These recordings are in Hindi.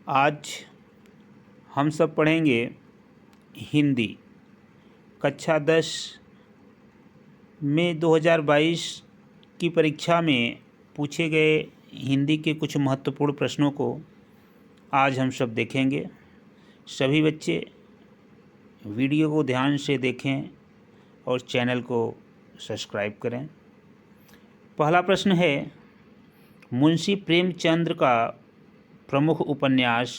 आज हम सब पढ़ेंगे हिंदी कक्षा 10 में 2022 की परीक्षा में पूछे गए हिंदी के कुछ महत्वपूर्ण प्रश्नों को आज हम सब देखेंगे। सभी बच्चे वीडियो को ध्यान से देखें और चैनल को सब्सक्राइब करें। पहला प्रश्न है, मुंशी प्रेमचंद्र का प्रमुख उपन्यास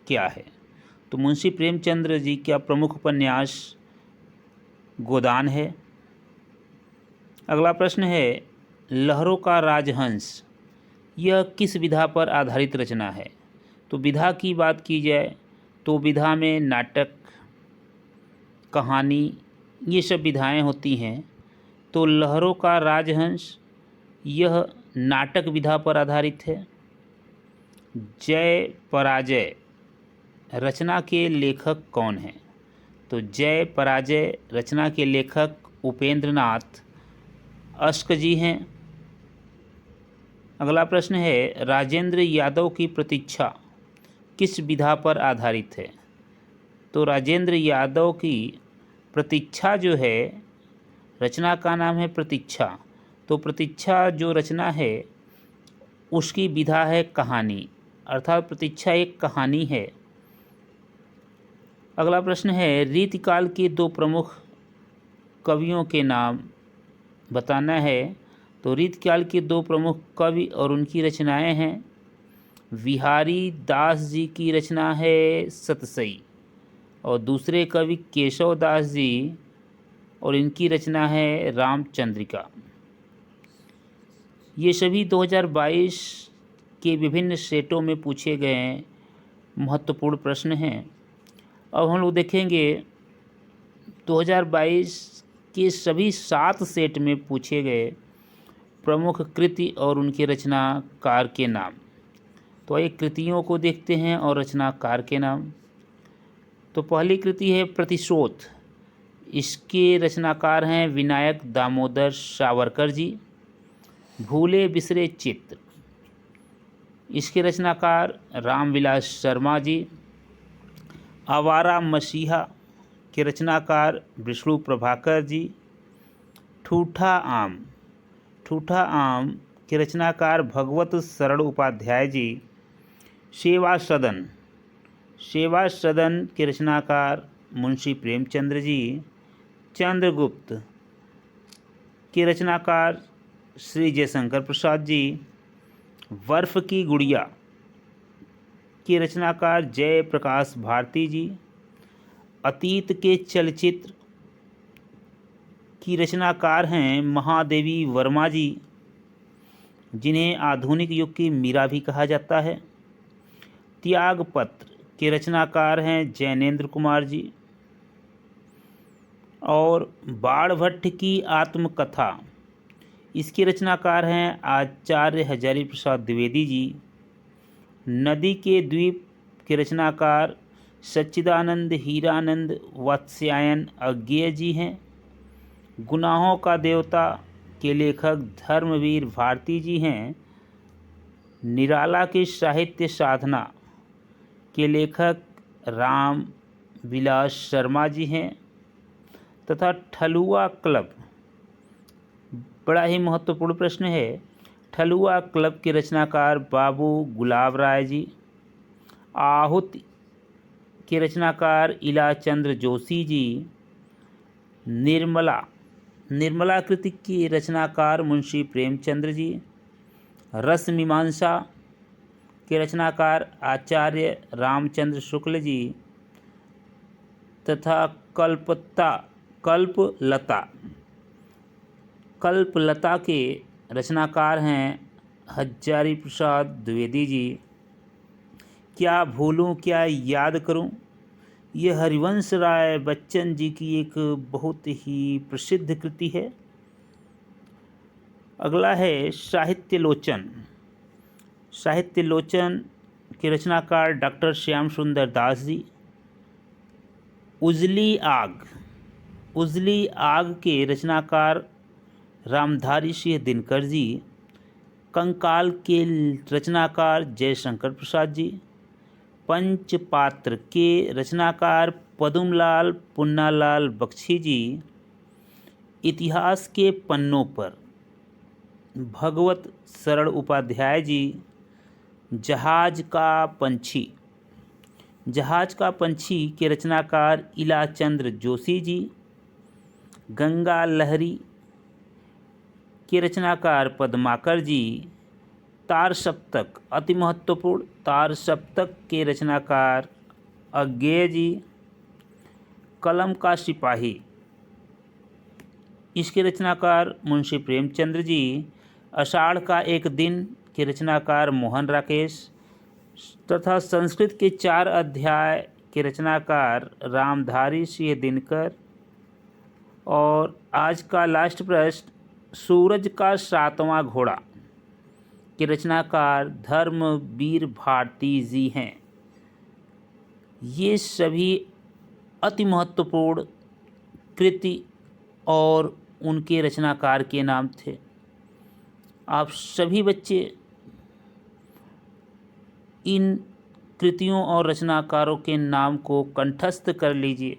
क्या है? तो मुंशी प्रेमचंद्र जी का प्रमुख उपन्यास गोदान है। अगला प्रश्न है, लहरों का राजहंस यह किस विधा पर आधारित रचना है? तो विधा की बात की जाए तो विधा में नाटक, कहानी, ये सब विधाएं होती हैं। तो लहरों का राजहंस यह नाटक विधा पर आधारित है। जय पराजय रचना के लेखक कौन हैं? तो जय पराजय रचना के लेखक उपेंद्रनाथ अश्क जी हैं। अगला प्रश्न है, राजेंद्र यादव की प्रतीक्षा किस विधा पर आधारित है? तो राजेंद्र यादव की प्रतीक्षा जो है, रचना का नाम है प्रतीक्षा। तो प्रतीक्षा जो रचना है उसकी विधा है कहानी, अर्थात प्रतीक्षा एक कहानी है। अगला प्रश्न है, रीतिकाल के दो प्रमुख कवियों के नाम बताना है। तो रीतिकाल के दो प्रमुख कवि और उनकी रचनाएं हैं। बिहारी दास जी की रचना है सतसई और दूसरे कवि केशव दास जी और इनकी रचना है रामचंद्रिका। ये सभी 2022 के विभिन्न सेटों में पूछे गए महत्वपूर्ण प्रश्न हैं। अब हम लोग देखेंगे 2022 के सभी 7 सेट में पूछे गए प्रमुख कृति और उनके रचनाकार के नाम। तो आइए कृतियों को देखते हैं और रचनाकार के नाम। तो पहली कृति है प्रतिशोध। इसके रचनाकार हैं विनायक दामोदर सावरकर जी। भूले बिसरे चित्र, इसके रचनाकार रामविलास शर्मा जी। आवारा मसीहा के रचनाकार विष्णु प्रभाकर जी। ठूठा आम, ठूठा आम के रचनाकार भगवत शरण उपाध्याय जी। सेवा सदन, सेवा सदन के रचनाकार मुंशी प्रेमचंद्र जी। चंद्रगुप्त के रचनाकार श्री जयशंकर प्रसाद जी। बर्फ की गुड़िया के रचनाकार जय प्रकाश भारती जी। अतीत के चलचित्र की रचनाकार हैं महादेवी वर्मा जी, जिन्हें आधुनिक युग की मीरा भी कहा जाता है। त्यागपत्र के रचनाकार हैं जैनेन्द्र कुमार जी। और बाणभट्ट की आत्मकथा, इसके रचनाकार हैं आचार्य हजारी प्रसाद द्विवेदी जी। नदी के द्वीप के रचनाकार सच्चिदानंद हीरानंद वात्स्यायन अज्ञेय जी हैं। गुनाहों का देवता के लेखक धर्मवीर भारती जी हैं। निराला की साहित्य साधना के लेखक राम विलास शर्मा जी हैं। तथा ठलुआ क्लब, बड़ा ही महत्वपूर्ण प्रश्न है। ठलुआ क्लब के रचनाकार बाबू गुलाब राय जी। आहुति के रचनाकार इलाचंद्र जोशी जी। निर्मला, निर्मला कृति की रचनाकार मुंशी प्रेमचंद्र जी। रस मीमांसा के रचनाकार आचार्य रामचंद्र शुक्ल जी। तथा कल्पलता के रचनाकार हैं हजारी प्रसाद द्विवेदी जी। क्या भूलूं क्या याद करूं, यह हरिवंश राय बच्चन जी की एक बहुत ही प्रसिद्ध कृति है। अगला है साहित्य लोचन। साहित्य लोचन के रचनाकार डॉक्टर श्याम सुंदर दास जी। उजली आग, उजली आग के रचनाकार रामधारी सिंह दिनकर जी। कंकाल के रचनाकार जयशंकर प्रसाद जी। पंचपात्र के रचनाकार पद्मलाल पुन्नालाल बख्शी जी इतिहास के पन्नों पर भगवत शरण उपाध्याय जी जहाज का पंछी के रचनाकार इलाचंद्र जोशी जी, गंगा लहरी के रचनाकार पद्माकर जी, तार सप्तक अति महत्वपूर्ण तार सप्तक के रचनाकार अज्ञेय जी, कलम का सिपाही इसके रचनाकार मुंशी प्रेमचंद्र जी, आषाढ़ का एक दिन के रचनाकार मोहन राकेश तथा संस्कृत के 4 अध्याय के रचनाकार रामधारी सिंह दिनकर। और आज का लास्ट प्रश्न, सूरज का 7वां घोड़ा के रचनाकार धर्मवीर भारती जी हैं। ये सभी अति महत्वपूर्ण कृति और उनके रचनाकार के नाम थे। आप सभी बच्चे इन कृतियों और रचनाकारों के नाम को कंठस्थ कर लीजिए,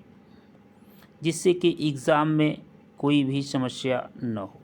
जिससे कि एग्ज़ाम में कोई भी समस्या न हो।